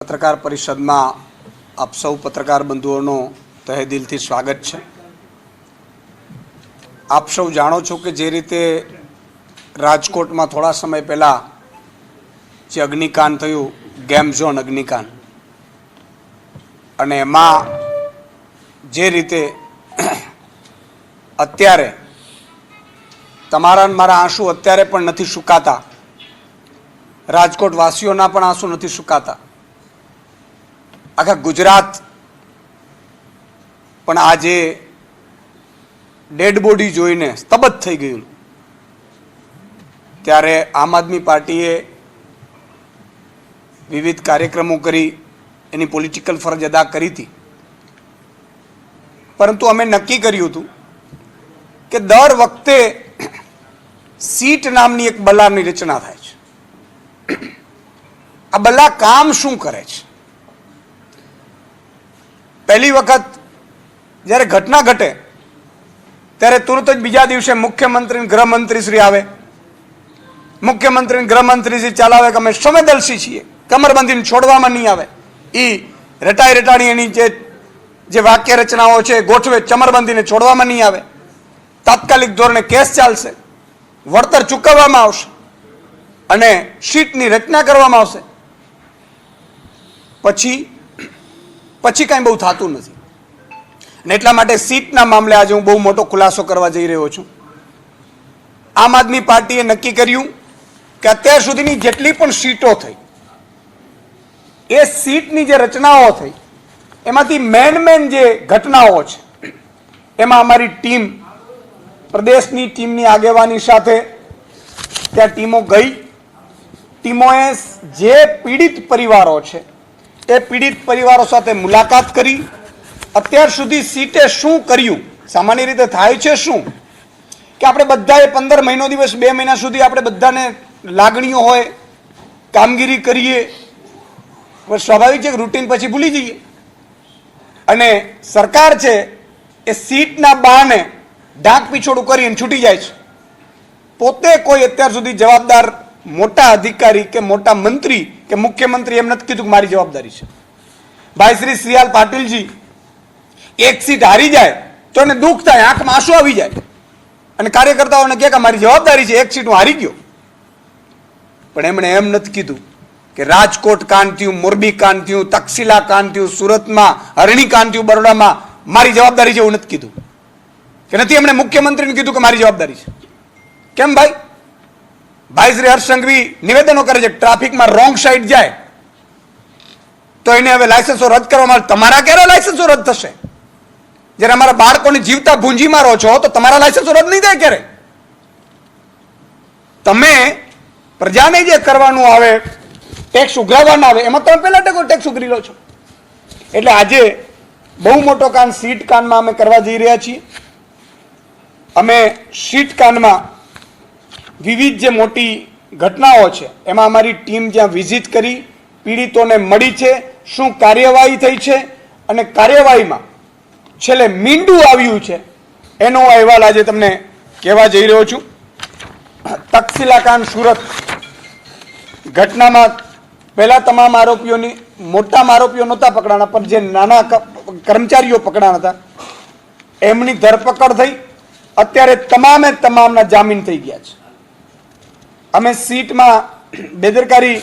पत्रकार परिषद में आप सौ पत्रकार बंधुओं तहे दिल थी स्वागत है। आप सौ जाणो छो कि जे रीते राजकोट में थोड़ा समय पहला जे अग्निकांड थयुं गेम झोन अग्निकांड अने एमां जे रीते अत्यारे तमारा ने मारा आंसू अत्यारे पण नथी सुकाता, राजकोट वासीओना पण आंसू नथी सुकाता, आखा गुजरात पण आजे डेड बॉडी जोईने स्तब्ध थई गयुं। त्यारे आम आदमी पार्टीए विविध कार्यक्रमों करी एनी पॉलिटिकल फरज अदा करी थी, परंतु अमे नक्की कर्युं हतुं के दर वखते सीट नामनी एक बल्लानी रचना थाय छे। आ बल्ला काम शुं करे छे? पहली वखत जયારે घटना घटे त्यारे तुरंत ज बीजा दिवसे मुख्यमंत्री गृहमंत्री श्री आवे, मुख्यमंत्री गृहमंत्री श्री चलावे कि अमे संवेदनशील छीए, कमरबंधीने छोड़वामां नहीं आवे। ई रटाई रटाणी एनी जे वाक्य रचनाओ छे गोठवे, चमरबंधीने छोड़वामां नहीं आवे, तात्कालिक धोरणे केस चालशे, वळतर चूकववामां आवशे अने शीटनी रचना करवामां आवशे। પછી કાંઈ બહુ થતું નથી અને એટલા માટે સીટના મામલે આજે હું બહુ મોટો ખુલાસો કરવા જઈ રહ્યો છું। આમ આદમી પાર્ટીએ નક્કી કર્યું કે અત્યાર સુધીની જેટલી પણ સીટો થઈ એ સીટની જે રચનાઓ થઈ એમાંથી મેન જે ઘટનાઓ છે એમાં અમારી ટીમ પ્રદેશની ટીમની આગેવાની સાથે ત્યાં ટીમો ગઈ। ટીમોએ જે પીડિત પરિવારો છે એ પીડિત પરિવારો સાથે મુલાકાત કરી, અત્યાર સુધી સીટે શું કર્યું, સામાન્ય રીતે થાય છે શું કે આપણે બધાએ 15 મહિનો દિવસ 2 મહિના સુધી આપણે બધાને લાગણીઓ હોય, કામગીરી કરીએ, સ્વાભાવિક છે રૂટીન પછી ભૂલી જઈએ અને સરકાર છે એ સીટના બહાને ઢાંક પીછોડું કરીને છૂટી જાય છે। પોતે કોઈ અત્યાર સુધી જવાબદાર મોટા અધિકારી કે મોટા મંત્રી કે મુખ્યમંત્રી એમ નથી કીધું કે મારી જવાબદારી છે। ભાઈ શ્રી શ્રીયાલ પાટીલજી એક સીટ હારી જાય તો એને દુઃખ થાય, આંખમાં આંસુ આવી જાય અને કાર્યકર્તાઓને કહે કે મારી જવાબદારી છે, એક સીટ હું હારી ગયો। પણ એમણે એમ નથી કીધું કે રાજકોટ કાંડ થયું, મોરબી કાંડ થયું, તક્ષશિલા કાંડ થયું, સુરતમાં હરણી કાંડ થયું, બરોડામાં મારી જવાબદારી છે એવું નથી કીધું કે નથી। એમણે મુખ્યમંત્રીને કીધું કે મારી જવાબદારી છે। કેમ ભાઈ? ભાઈ શ્રી હર્ષ સંઘવી નિવેદનો કરે છે, ટ્રાફિકમાં રોંગ સાઈડ જાય તો એને હવે લાયસન્સો રદ કરવામાં આવે। તમારા ક્યારે લાયસન્સો રદ થશે? જ્યારે અમારા બાળકોને જીવતા ભૂંજી મારો છો તો તમારા લાયસન્સો રદ નહીં થાય ક્યારે? તમે પ્રજાને જે કરવાનું આવે, ટેક્સ ઉઘરાવવાનો આવે, એમાં તમે પહેલા ટેક્સ ઉઘરી લો છો। એટલે આજે બહુ મોટો કાંડ સીટ કાંડમાં અમે કરવા જઈ રહ્યા છીએ। અમે સીટ કાંડમાં વિવિધ જે મોટી ઘટનાઓ છે એમાં અમારી ટીમ જ્યાં વિઝિટ કરી, પીડિતોને મળી છે, શું કાર્યવાહી થઈ છે અને કાર્યવાહીમાં છેલ્લે મીંડું આવ્યું છે એનો અહેવાલ આજે તમને કહેવા જઈ રહ્યો છું। તક્ષશિલા કાંડ સુરત ઘટનામાં પહેલા તમામ આરોપીઓની, મોટા આરોપીઓ નહોતા પકડાણા પણ જે નાના કર્મચારીઓ પકડાણા હતા એમની ધરપકડ થઈ। અત્યારે તમામે તમામના જામીન થઈ ગયા છે। અમે સીટમાં બેદરકારી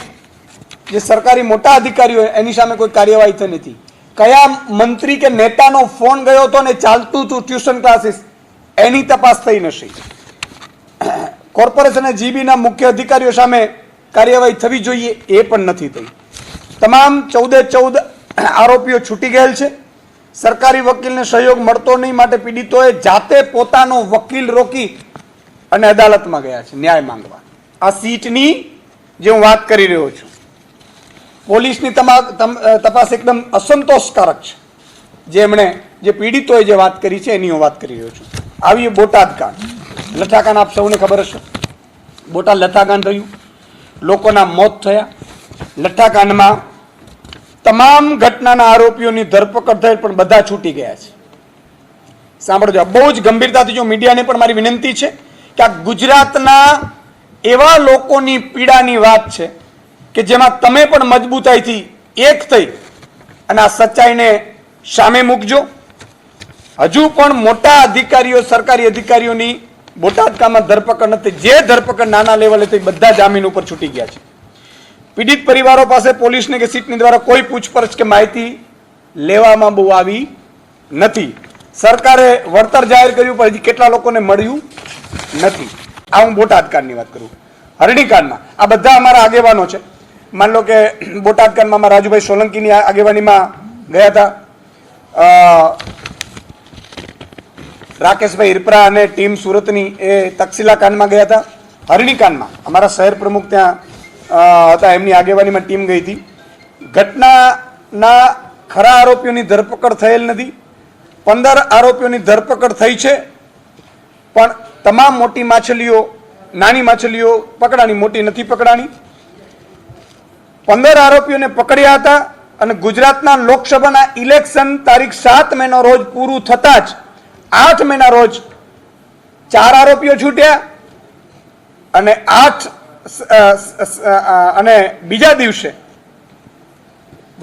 જે સરકારી મોટા અધિકારીઓ એની સામે કોઈ કાર્યવાહી થઈ નથી। કયા મંત્રી કે નેતાનો ફોન ગયો હતો ને ચાલતું હતું ટ્યુશન ક્લાસીસ એની તપાસ થઈ નથી। કોર્પોરેશન જીબીના મુખ્ય અધિકારીઓ સામે કાર્યવાહી થવી જોઈએ એ પણ નથી થઈ। તમામ 14 આરોપીઓ છૂટી ગયેલ છે। સરકારી વકીલને સહયોગ મળતો નહીં માટે પીડિતોએ જાતે પોતાનો વકીલ રોકી અને અદાલતમાં ગયા છે ન્યાય માંગવા। આ સીટની જે હું વાત કરી રહ્યો છું, પોલીસની તપાસ એકદમ અસંતોષકારક છે। જે એમણે જે પીડિતોએ જે વાત કરી છે એની હું વાત કરી રહ્યો છું। આવી બોટાદ કાંડ, લઠ્ઠાકાંડ આપ સૌને ખબર હશે, બોટાદ લઠ્ઠાકાંડ થયું, લોકોના મોત થયા। લઠ્ઠાકાંડમાં તમામ ઘટનાના આરોપીઓની ધરપકડ થઈ પણ બધા છૂટી ગયા છે। સાંભળજો, બહુ જ ગંભીરતાથી જો મીડિયાને પણ મારી વિનંતી છે કે આ ગુજરાતના એવા લોકોની પીડાની વાત છે કે જેમાં તમે પણ મજબૂતાઈથી એક થઈ અને આ સચ્ચાઈને સામે મૂકજો. હજુ પણ મોટા અધિકારીઓ, સરકારી અધિકારીઓની બોટાદકામાં ધરપકડ નથી. જે ધરપકડ નાના લેવલે થઈ બધા જામીન ઉપર છૂટી ગયા છે. પીડિત પરિવારો પાસે પોલીસને કે સીટની દ્વારા કોઈ પૂછપરછ કે માહિતી લેવામાં બહુ આવી નથી. સરકારે વળતર જાહેર કર્યું પણ હજી કેટલા લોકોને મળ્યું નથી. આ હું બોટાદકાંડની વાત કરું. હરણીકાંડમાં આ બધા અમારા આગેવાનો છે. માન લો કે બોટાદકાંડમાં અમારા રાજુભાઈ સોલંકીની આગેવાનીમાં ગયા હતા, રાકેશભાઈ હિરપરા અને ટીમ સુરતની એ તક્ષશિલા કાંડમાં ગયા હતા. હરણીકાંડમાં અમારા શહેર પ્રમુખ ત્યાં હતા, એમની આગેવાનીમાં ટીમ ગઈ હતી. ઘટનાના ખરા આરોપીઓની ધરપકડ થયેલ નથી. 15 આરોપીઓની ધરપકડ થઈ છે, પણ તમામ મોટી માછલીઓ, નાની માછલીઓ પકડાણી, મોટી નથી પકડાણી. 15 આરોપીઓને પકડ્યા હતા અને ગુજરાતના લોકસભાના ઇલેક્શન તારીખ 7 મેનો રોજ પૂરું થતા જ 8 મેના રોજ 4 આરોપીઓ છૂટ્યા અને 8 અને બીજા દિવસે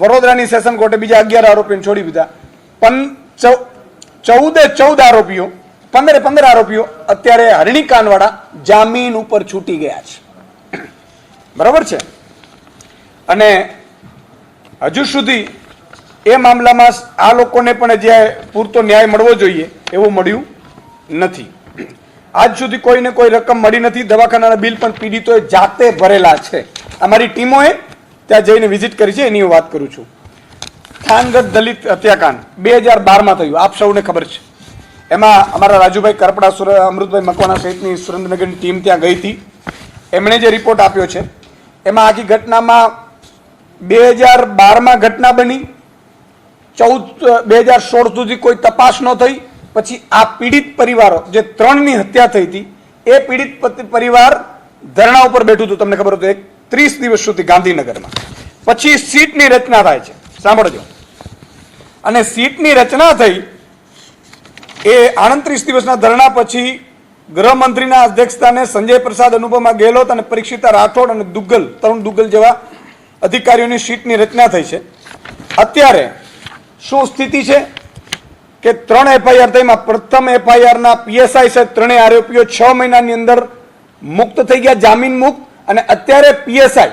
વડોદરાની સેશન કોર્ટે બીજા 11 આરોપીઓને છોડી દીધા. 14 આરોપીઓ, 15 આરોપીઓ અત્યારે હરણીકાંડવાળા જામીન ઉપર છૂટી ગયા છે. બરાબર છે. અને હજુ સુધી એ મામલામાં આ લોકોને પણ જે પૂરતો ન્યાય મળવો જોઈએ એવું મળ્યું નથી. આજ સુધી કોઈને કોઈ રકમ મળી નથી. દવાખાનાના બિલ પણ પીડિતોએ જાતે ભરેલા છે. અમારી ટીમોએ ત્યાં જઈને વિઝિટ કરી છે, એની હું વાત કરું છું. થાનગઢ દલિત હત્યાકાંડ 2012માં થયું, આપ સૌને ખબર છે. એમાં અમારા રાજુભાઈ કરપડા, અમૃતભાઈ મકવાણા સહિતની સુરેન્દ્રનગરની ટીમ ત્યાં ગઈ હતી. એમણે જે રિપોર્ટ આપ્યો છે એમાં આખી ઘટનામાં 2012માં ઘટના બની, 2016 સુધી કોઈ તપાસ ન થઈ. પછી આ પીડિત પરિવારો, જે 3ની હત્યા થઈ હતી, એ પીડિત પરિવાર ધરણા ઉપર બેઠું હતું, તમને ખબર હતું, 30 દિવસ સુધી ગાંધીનગરમાં. પછી સીટની રચના થાય છે, સાંભળજો. અને સીટની રચના થઈ એ 38 દિવસના ધરણા પછી ગૃહમંત્રીના અધ્યક્ષસ્થાને સંજય પ્રસાદ, અનુપમા ગેહલોત અને પરીક્ષિતા રાઠોડ અને તરુણ દુગ્ગલ જેવા અધિકારીઓની સીટની રચના થઈ છે. અત્યારે શું સ્થિતિ છે કે 3 FIR થઈમાં પ્રથમ FIRના PSI સહિત 3 આરોપીઓ 6 મહિનાની અંદર મુક્ત થઈ ગયા, જામીન મુક્ત. અને અત્યારે PSI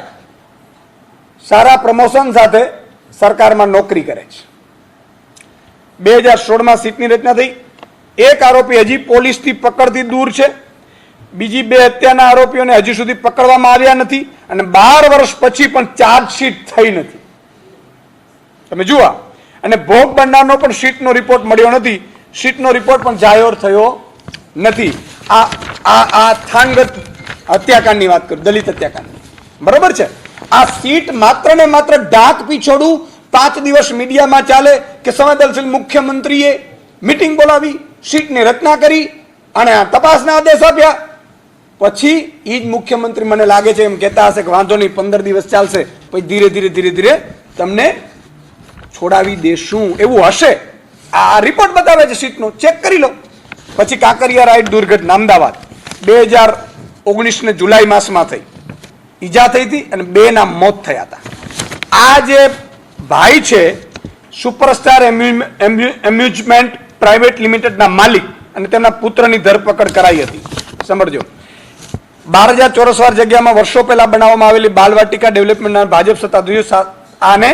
સારા પ્રમોશન સાથે સરકારમાં નોકરી કરે છે. 2016માં સીટની રચના થઈ. એક આરોપી હજી પોલીસથી પકડથી દૂર છે. બીજી 2 હત્યાના આરોપીઓને હજી સુધી પકડવામાં આવ્યા નથી. અને 12 વર્ષ પછી પણ ચાર્જશીટ થઈ નથી. તમે જુઓ. અને ભોગ બનનારનો પણ સીટનો રિપોર્ટ મળ્યો નથી. સીટનો રિપોર્ટ પણ જાહેર થયો નથી. આ થાનગઢ હત્યાકાંડની વાત કરું, દલિત હત્યાકાંડની. બરોબર છે. આ સીટ માત્ર ને માત્ર ડાક પીછોડું 5 દિવસ મીડિયામાં ચાલે કે સંવેદનશીલ મુખ્યમંત્રીએ મીટિંગ બોલાવી, સીટની રચના કરી અને આ તપાસના આદેશ આપ્યા. પછી એ જ મુખ્યમંત્રી મને લાગે છે એમ કહેતા હશે કે વાંધો નહીં, 15 દિવસ ચાલશે, પછી ધીરે ધીરે તમને છોડાવી દેશું, એવું હશે. આ રિપોર્ટ બતાવે છે સીટનો, ચેક કરી લો. પછી કાંકરિયા રાઈડ દુર્ઘટના અમદાવાદ 2019 જુલાઈ માસમાં થઈ. ઈજા થઈ હતી અને 2ના મોત થયા હતા. આ જે ભાઈ છે સુપરસ્ટાર એમ્યુઝમેન્ટ પ્રાઇવેટ લિમિટેડના માલિક અને તેમના પુત્રની ધરપકડ કરાઈ હતી. સમજો. 12,000 ચોરસ વાર જગ્યામાં વર્ષો પહેલા બનાવવામાં આવેલી બાલવાટિકા ડેવલપમેન્ટના ભાજપ સત્તાધીશો આને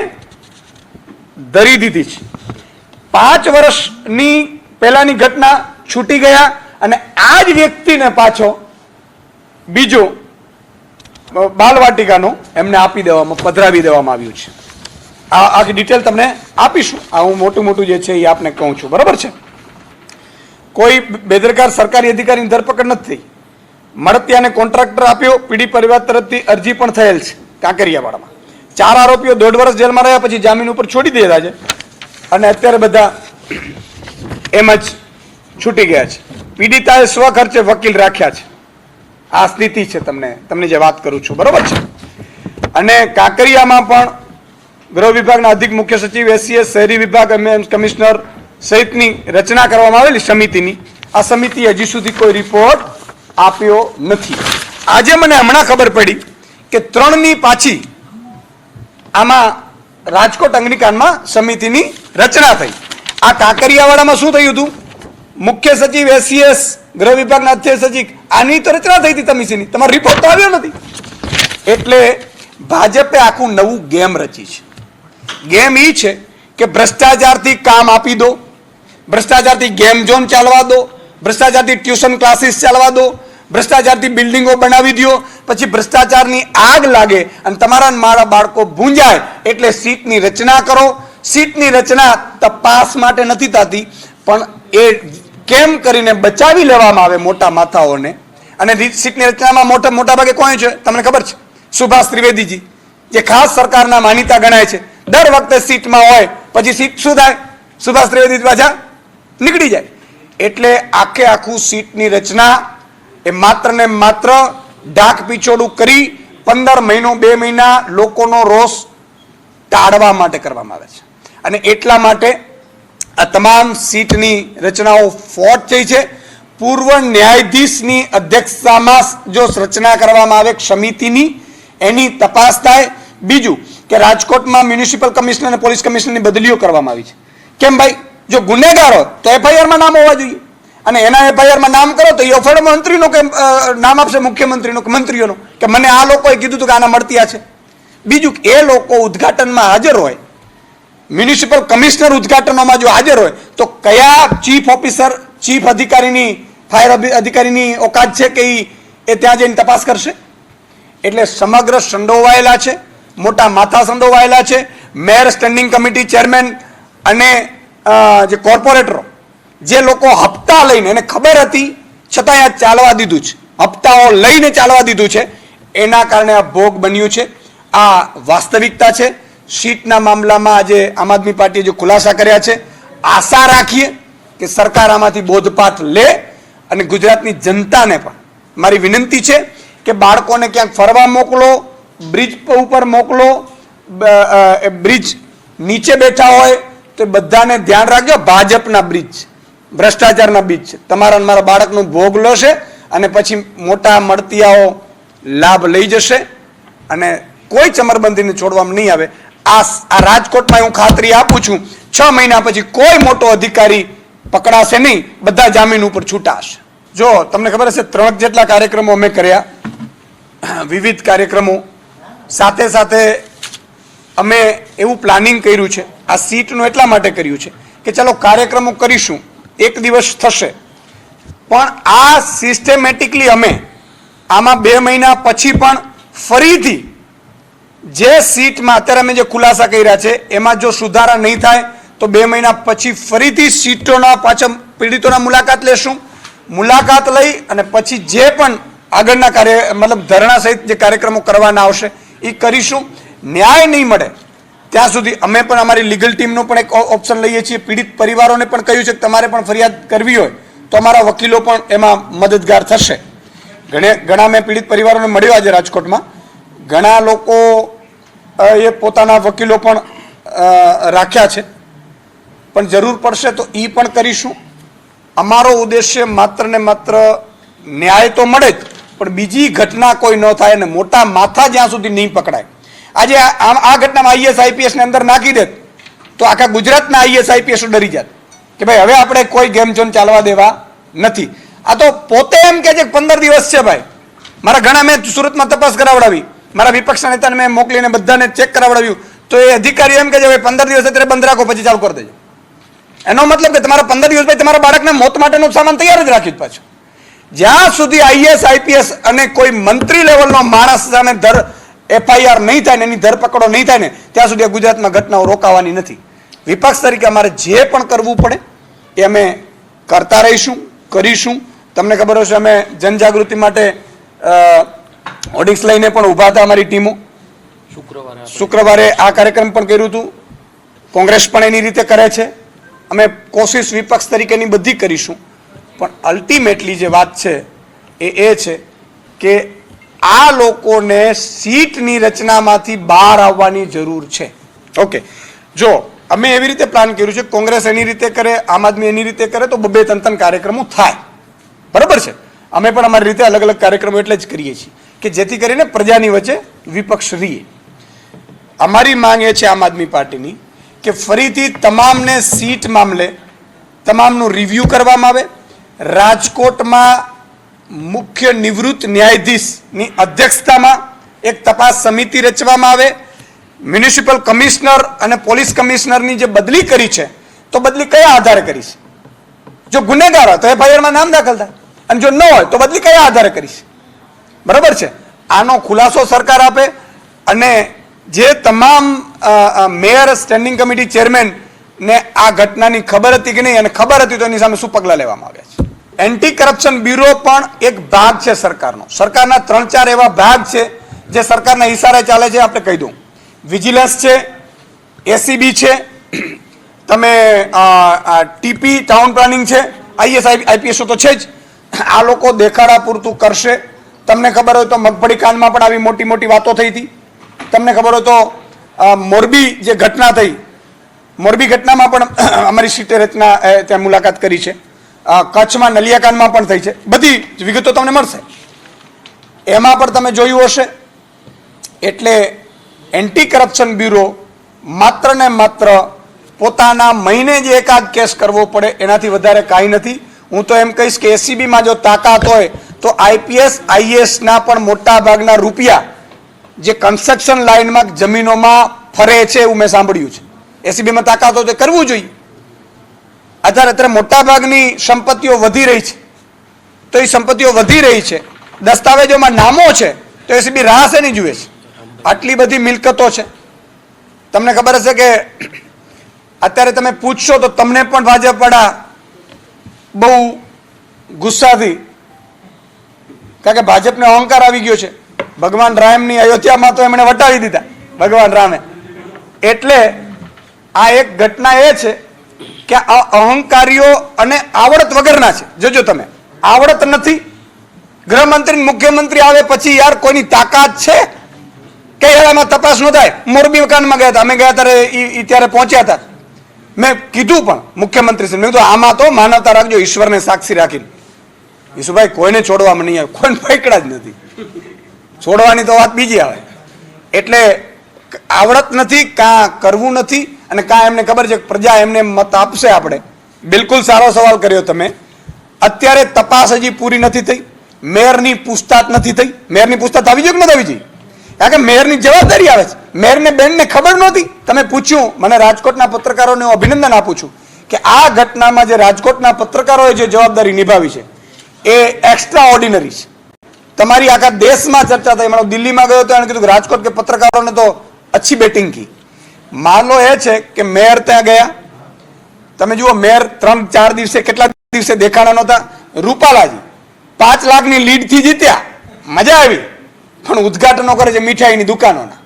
ધરી દીધી છે. 5 વર્ષની પહેલાની ઘટના, છૂટી ગયા અને આ જ વ્યક્તિને પાછો બીજો બાલવાટિકાનું એમને આપી દેવામાં, પધરાવી દેવામાં આવ્યું છે. આ આખી ડિટેલ તમને આપીશું. આ હું મોટું જે છે એ આપને કહું છું. બરાબર છે. કોઈ બેદરકાર સરકારી અધિકારીની ધરપકડ નથી થઈ. મળતિયાને કોન્ટ્રાક્ટર આપ્યો, પીડી પરિવાર તરફથી અરજી પણ થયેલ છે કાંકરિયાવાડામાં. 4 આરોપીઓ 1.5 વર્ષ જેલમાં રહ્યા પછી જામીન ઉપર છોડી દીધા છે અને અત્યારે બધા એમ જ છૂટી ગયા છે. પીડિતાએ સ્વખર્ચે વકીલ રાખ્યા છે. આ સ્થિતિ છે. તમને જે વાત કરું છું. બરોબર છે. અને કાંકરિયામાં પણ ગૃહ વિભાગના અધિક મુખ્ય સચિવ, SCS, શહેરી વિભાગ, કમિશનર સહિતની રચના કરવામાં આવેલી સમિતિની. આ સમિતિએ હજી સુધી કોઈ રિપોર્ટ આપ્યો નથી. આજે મને હમણાં ખબર પડી કે 3ની પાછી આમાં રાજકોટ અગ્નિકાંડમાં સમિતિની રચના થઈ. આ કાંકરિયાવાડામાં શું થયું હતું? મુખ્ય સચિવ, SCS, ગૃહ વિભાગના અધ્યક્ષ સચિવ, આની તો રચના થઈ હતી સમિતિની. તમારો રિપોર્ટ તો આવ્યો નથી. એટલે ભાજપે આખું નવું ગેમ રચી છે. ગેમ એ છે કે ભ્રષ્ટાચારથી કામ આપી દો, ભ્રષ્ટાચારથી ગેમ ઝોન ચાલવા દો, ભ્રષ્ટાચારથી ટ્યુશન ક્લાસીસ ચાલવા દો, ભ્રષ્ટાચારથી બિલ્ડિંગો બનાવી દો, પછી ભ્રષ્ટાચારની આગ લાગે અને તમારા મારા બાળકો ભૂંજાય એટલે સીટની રચના કરો. સીટની રચના તપાસ માટે નથી થતી, પણ એ કેમ કરીને બચાવી લેવામાં આવે મોટા માથાઓને. અને સીટની રચનામાં મોટા ભાગે કોણ છે તમને ખબર છે? સુભાષ ત્રિવેદીજી, જે ખાસ સરકારના માનીતા ગણાય છે. દર વખતે સીટમાં હોય, પછી સીટ શું થાય? સુભાષ ત્રિવેદી પાછા નીકળી જાય. એટલે આખું સીટની રચના એ માત્ર ને માત્ર ડાક પીછોડું કરી 15 મહિનો 2 મહિના લોકોનો રોષ ટાળવા માટે કરવામાં આવે છે. અને એટલા માટે આ તમામ સીટની રચનાઓ ફોર્ટ થઈ છે. પૂર્વ ન્યાયાધીશની અધ્યક્ષતામાં જો રચના કરવામાં આવે સમિતિની, એની તપાસ થાય. બીજું કે રાજકોટમાં મ્યુનિસિપલ કમિશનર અને પોલીસ કમિશનરની બદલીઓ કરવામાં આવી છે. કેમ ભાઈ? જો ગુનેગાર હોય તો FIR-માં નામ હોવા જોઈએ, અને એના FIR-માં નામ કરો તો એ ઓફર મંત્રીનો કે નામ આપશે, મુખ્યમંત્રીનો કે મંત્રીઓનો, કે મને આ લોકોએ કીધું હતું કે આના મળતિયા છે. બીજું એ લોકો ઉદ્ઘાટનમાં હાજર હોય, મ્યુનિસિપલ કમિશનર ઉદ્ઘાટનમાં જો હાજર હોય તો કયા ચીફ ઓફિસર, ચીફ અધિકારીની, ફાયર અધિકારીની ઓકાત છે કે એ ત્યાં જઈને તપાસ કરશે? એટલે સમગ્ર સંડોવાયેલા છે, મોટા માથા સંડોવાયેલા છે. મેયર, સ્ટેન્ડિંગ કમિટી ચેરમેન અને જે કોર્પોરેટરો, જે લોકો હપ્તા લઈને, એને ખબર હતી છતાં આ ચાલવા દીધું છે, હપ્તાઓ લઈને ચાલવા દીધું છે, એના કારણે આ ભોગ બન્યું છે. આ વાસ્તવિકતા છે. સીટના મામલામાં આજે આમ આદમી પાર્ટીએ જે ખુલાસા કર્યા છે, આશા રાખીએ કે સરકાર આમાંથી બોધપાઠ લે. અને ગુજરાતની જનતાને પણ મારી વિનંતી છે કે બાળકોને ક્યાંક ફરવા મોકલો, બ્રિજ ઉપર મોકલો, બ્રિજ નીચે બેઠા હોય તો બધાને ધ્યાન રાખજો, ભાજપના બ્રિજ, ભ્રષ્ટાચારના બીજ છે. તમારા મારા બાળકનો ભોગ લેશે અને પછી મોટા મળતિયાઓ લાભ લઈ જશે અને કોઈ ચમરબંધીને છોડવામાં નહીં આવે. આ રાજકોટમાં હું ખાતરી આપું છું, 6 મહિના પછી કોઈ મોટો અધિકારી પકડાશે નહીં, બધા જામીન ઉપર છૂટા હશે. જો તમને ખબર હશે, 3 જેટલા કાર્યક્રમો અમે કર્યા, વિવિધ કાર્યક્રમો. સાથે સાથે અમે એવું પ્લાનિંગ કર્યું છે, આ સીટનું એટલા માટે કર્યું છે કે ચાલો કાર્યક્રમો કરીશું, એક દિવસ થશે, પણ આ સિસ્ટેમેટિકલી અમે આમાં 2 મહિના પછી પણ ફરીથી જે સીટમાં અત્યારે અમે જે ખુલાસા કર્યા છે એમાં જો સુધારા નહીં થાય તો 2 મહિના પછી ફરીથી સીટોના પાછળ પીડિતોના મુલાકાત લેશું. મુલાકાત લઈ અને પછી જે પણ આગળના મતલબ ધરણા સહિત જે કાર્યક્રમો કરવાના આવશે એ કરીશું. ન્યાય નહીં મળે ત્યાં સુધી અમે પણ અમારી લીગલ ટીમનો પણ એક ઓપ્શન લઈએ છીએ. પીડિત પરિવારોને પણ કહ્યું છે કે તમારે પણ ફરિયાદ કરવી હોય તો અમારા વકીલો પણ એમાં મદદગાર થશે. ઘણા મેં પીડિત પરિવારોને મળ્યો આજે રાજકોટમાં. ઘણા લોકો એ પોતાના વકીલો પણ રાખ્યા છે, પણ જરૂર પડશે તો એ પણ કરીશું. અમારો ઉદ્દેશ્ય માત્ર ને માત્ર ન્યાય તો મળે જ, પણ બીજી ઘટના કોઈ ન થાય અને મોટા માથા જ્યાં સુધી નહીં પકડાય. આજે આ ઘટનામાં IAS IPS ને અંદર નાખી દે તો આખા ગુજરાતના IAS IPS ડરી જાત કે ભાઈ હવે આપણે કોઈ ગેમ ઝોન ચાલવા દેવા નથી. આ તો પોતે એમ કે છે 15 દિવસ છે ભાઈ. મારા ઘણા મેં સુરતમાં તપાસ કરાવડાવી, મારા વિપક્ષના નેતાને મેં મોકલીને બધાને ચેક કરાવડાવ્યું તો એ અધિકારીઓ એમ કે છે ભાઈ 15 દિવસ અત્યારે બંધ રાખો પછી ચાલુ કરી દેજો. એનો મતલબ કે તમારા 15 દિવસ પછી તમારા બાળકને મોત માટેનો સામાન તૈયાર જ રાખ્યું પાછું. જ્યાં સુધી IAS IPS અને કોઈ મંત્રી લેવલનો માણસ સામે FIR નહીં થાય ને એની ધરપકડો નહીં થાય ને ત્યાં સુધી ગુજરાતમાં ઘટનાઓ રોકાવાની નથી. વિપક્ષ તરીકે અમારે જે પણ કરવું પડે એ અમે કરતા રહીશું, કરીશું. તમને ખબર હશે અમે જનજાગૃતિ માટે ઓડિક્સ લઈને પણ ઊભા હતા અમારી ટીમો. શુક્રવારે આ કાર્યક્રમ પણ કર્યું હતું. કોંગ્રેસ પણ એની રીતે કરે છે. અમે કોશિશ વિપક્ષ તરીકેની બધી કરીશું, પણ અલ્ટિમેટલી જે વાત છે એ છે કે આ લોકોને સીટની રચનામાંથી બહાર આવવાની જરૂર છે. ઓકે, જો અમે એવી રીતે પ્લાન કર્યું છે, કોંગ્રેસ એની રીતે કરે, આમ આદમી એની રીતે કરે તો 2-3 કાર્યક્રમો થાય, બરાબર છે. અમે પણ અમારી રીતે અલગ અલગ કાર્યક્રમો એટલે જ કરીએ છીએ કે જેથી કરીને પ્રજાની વચ્ચે વિપક્ષ રહીએ. અમારી માંગ એ છે આમ આદમી પાર્ટીની કે ફરીથી તમામને સીટ મામલે તમામનું રિવ્યૂ કરવામાં આવે. રાજકોટમાં મુખ્ય નિવૃત્ત ન્યાયાધીશની અધ્યક્ષતામાં એક તપાસ સમિતિ રચવામાં આવે. મ્યુનિસિપલ કમિશનર અને પોલીસ કમિશનરની જે બદલી કરી છે તો બદલી કયા આધારે કરી છે? જો ગુનેગાર હોય તો એફઆઈઆરમાં નામ દાખલ થાય, અને જો ન હોય તો બદલી કયા આધારે કરી છે? બરાબર છે. આનો ખુલાસો સરકાર આપે, અને જે તમામ મેયર સ્ટેન્ડિંગ કમિટી ચેરમેન ને આ ઘટનાની ખબર હતી કે નહીં, અને ખબર હતી તો એની સામે શું પગલાં લેવામાં આવ્યા છે. એન્ટી કરપ્શન બ્યુરો પણ એક ભાગ છે સરકારનો. સરકારના 3-4 એવા ભાગ છે જે સરકારના ઇશારે ચાલે છે. આપણે કહી દઉં, વિજિલન્સ છે, એસીબી છે, તમે ટીપી ટાઉન પ્લાનિંગ છે, આઈએસ આઈપીએસ તો છે જ. આ લોકો દેખાડા પૂરતું કરશે. તમને ખબર હોય તો મગફળી કાંડમાં પણ આવી મોટી મોટી વાતો થઈ હતી. તમને ખબર હોય તો મોરબી જે ઘટના થઈ, મોરબી ઘટનામાં પણ અમારી સીટે રચના ત્યાં મુલાકાત કરી છે. કચ્છમાં નલિયાકાંડમાં પણ થઈ છે. બધી જ વિગતો તમને મળશે, એમાં પણ તમે જોયું હશે. એટલે એન્ટી કરપ્શન બ્યુરો માત્ર ને માત્ર પોતાના મહિને જે એકાદ કેસ કરવો પડે એનાથી વધારે કાંઈ નથી. હું તો એમ કહીશ કે એસીબીમાં જો તાકાત હોય તો આઈપીએસ આઈએસના પણ મોટા ભાગના રૂપિયા જે કન્સ્ટ્રક્શન લાઇનમાં જમીનોમાં ફરે છે એવું મેં સાંભળ્યું છે. એસીબીમાં તાકાત હોય તો કરવું જોઈએ. અત્યારે મોટા ભાગની સંપત્તિઓ વધી રહી છે, તો એ સંપત્તિઓ વધી રહી છે, દસ્તાવેજોમાં નામો છે, તો એસીબી રાહ શેની જુએ છે? આટલી બધી મિલકતો છે. તમને ખબર હશે કે અત્યારે તમે પૂછશો તો તમને પણ ભાજપવાળા બહુ ગુસ્સાથી, કારણ કે ભાજપને અહંકાર આવી ગયો છે. ભગવાન રામની અયોધ્યામાં તો એમણે વટાવી દીધા, ભગવાન રામે. એટલે આ એક ઘટના એ છે કે આ અહંકારીઓ અને આવડત વગરના છે. જોજો તમે, આવડત નથી. ગૃહમંત્રી મુખ્યમંત્રી આવે પછી યાર કોઈની તાકાત છે કે એમાં તપાસ ન થાય? મોરબી કાંડમાં ગયા હતા, અમે ગયા ત્યારે એ ત્યારે પહોંચ્યા હતા. મેં કીધું પણ મુખ્યમંત્રી મેં કીધું આમાં તો માનવતા રાખજો, ઈશ્વરને સાક્ષી રાખીને. ઈશુભાઈ કોઈને છોડવામાં નહીં આવે, કોઈને પકડા જ નથી. છોડવાની તો વાત બીજી આવે. એટલે આવડત નથી, કાં કરવું નથી, અને કાં એમને ખબર છે પ્રજા એમને મત આપશે. આપણે બિલકુલ સારો સવાલ કર્યો તમે. અત્યારે તપાસ હજી પૂરી નથી થઈ, મેયરની પૂછતાછ નથી થઈ. મેયરની પૂછતાછ આવી જોઈએ કે નથી આવી જોઈએ? કારણ કે મેયરની જવાબદારી આવે છે. મેયરને બેનને ખબર નહોતી. તમે પૂછ્યું, મને રાજકોટના પત્રકારોને હું અભિનંદન આપું છું કે આ ઘટનામાં જે રાજકોટના પત્રકારોએ જે જવાબદારી નિભાવી છે એ એક્સ્ટ્રા ઓર્ડિનરી છે. તમારી આખા દેશમાં ચર્ચા થઈ. મને દિલ્હીમાં ગયો હતો, એને કીધું કે રાજકોટ કે પત્રકારોને તો અચ્છી બેટિંગ કી. મામલો એ છે કે મેયર ત્યાં ગયા. તમે જુઓ, મેયર 3-4 દિવસે, કેટલા દિવસે દેખાણા નહોતા. રૂપાલાજી 5 લાખની લીડથી જીત્યા, મજા આવી, પણ ઉદઘાટનો કરે છે મીઠાઈની દુકાનોના,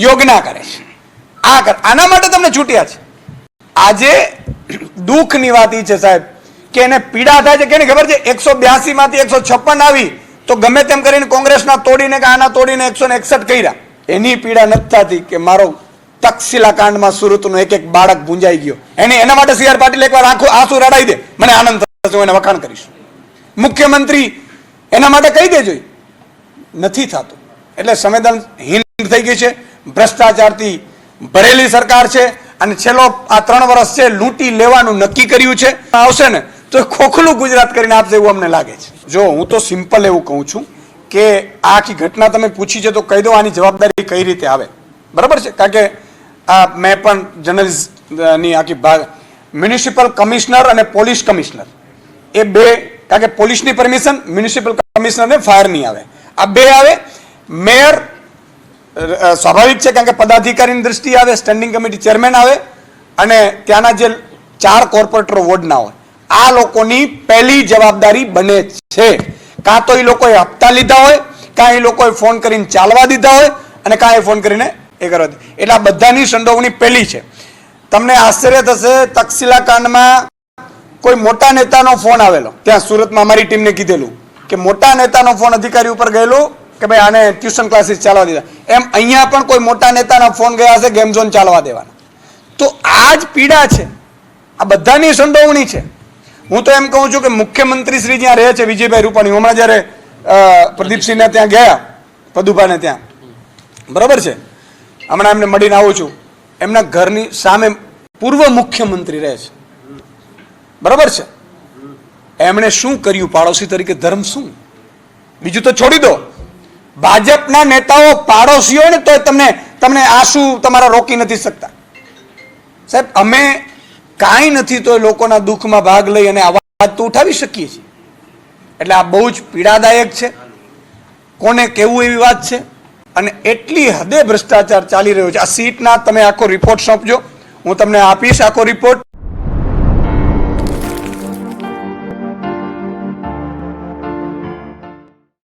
યોગ ના કરે છે. આના માટે તમને છૂટ્યા છે. આજે દુઃખની વાત એ છે સાહેબ કે એને પીડા થાય છે કે ખબર છે? 182 માંથી 156 આવી તો ગમે તેમ કરીને કોંગ્રેસના તોડીને કે આના તોડીને 161 કર્યા. એની પીડા નથી થતી કે મારો તક્ષશિલા કાંડમાં સુરતનો એક બાળક ભૂંજાઈ ગયો. એના માટે સીઆર પાટીલ એકવાર આંસુ રડાઈ દે, મને આનંદ થશે, હું એને વખાણ કરીશ. મુખ્યમંત્રી એના માટે કહી દેજો, નથી થતું. એટલે સંવેદનહીન થઈ ગઈ છે, ભ્રષ્ટાચારથી ભરેલી સરકાર છે, અને છેલ્લો આ 3 વર્ષ છે લૂંટી લેવાનું નક્કી કર્યું છે. આવશે ને તો ખોખલું ગુજરાત કરીને આપશે એવું અમને લાગે છે. જો હું તો સિમ્પલ એવું કહું છું કે આ આખી ઘટના તમે પૂછી છે તો કહી દો આની જવાબદારી કઈ રીતે આવે. બરાબર છે? કારણ કે આ મેં પણ જર્નલિસ્ટની આખી ભાગ, મ્યુનિસિપલ કમિશનર અને પોલીસ કમિશનર એ બે, કારણ કે પોલીસની પરમિશન મ્યુનિસિપલ કમિશનરને ફાયર નહીં આવે, આ બે આવે. મેયર સ્વાભાવિક છે કારણ કે પદાધિકારીની દ્રષ્ટિએ આવે, સ્ટેન્ડિંગ કમિટી ચેરમેન આવે, અને ત્યાંના જે 4 કોર્પોરેટરો વોર્ડના હોય. આ લોકોની પહેલી જવાબદારી બને છે. કાં તો એ લોકોએ હપ્તા લીધા હોય, કાં એ લોકોએ ફોન કરીને ચાલવા દીધા હોય, અને કાં એ ફોન કરીને એ કરવા દે. એટલે આ બધાની સંડોવણી પહેલી છે. તમને આશ્ચર્ય થશે, તક્ષશિલા કાંડમાં કોઈ મોટા નેતાનો ફોન આવેલો. ત્યાં સુરતમાં અમારી ટીમને કીધેલું કે મોટા નેતાનો ફોન અધિકારી ઉપર ગયેલો કે ભાઈ આને ટ્યુશન ક્લાસીસ ચાલવા દીધા. એમ અહીંયા પણ કોઈ મોટા નેતાના ફોન ગયા હશે ગેમ ઝોન ચાલવા દેવાના. તો આ જ પીડા છે, આ બધાની સંડોવણી છે. હું તો એમ કહું છું કે મુખ્યમંત્રી શ્રી જ્યાં રહે છે વિજયભાઈ રૂપાણી, હમણાં જ્યારે પ્રદીપસિંહને ત્યાં ગયા, પદુભાને ત્યાં, બરાબર છે, હમણાં એમને મળીને આવું છું, એમના ઘરની સામે પૂર્વ મુખ્યમંત્રી રહે છે, બરાબર છે? એમણે શું કર્યું પાડોશી તરીકે? ધર્મ શું? બીજું તો છોડી દો, ભાજપના નેતાઓ પાડોશીઓ ને તો તમને આંસુ તમારા રોકી નથી શકતા. સાહેબ, અમે કાંઈ નથી તો લોકોના દુઃખમાં ભાગ લઈ અને અવાજ તો ઉઠાવી શકીએ છીએ. એટલે આ બહુ જ પીડાદાયક છે. કોને કેવું એવી વાત છે. અને એટલી હદે ભ્રષ્ટાચાર ચાલી રહ્યો છે. આ સીટના તમે આખો રિપોર્ટ સોંપજો, હું તમને આપીશ આખો રિપોર્ટ.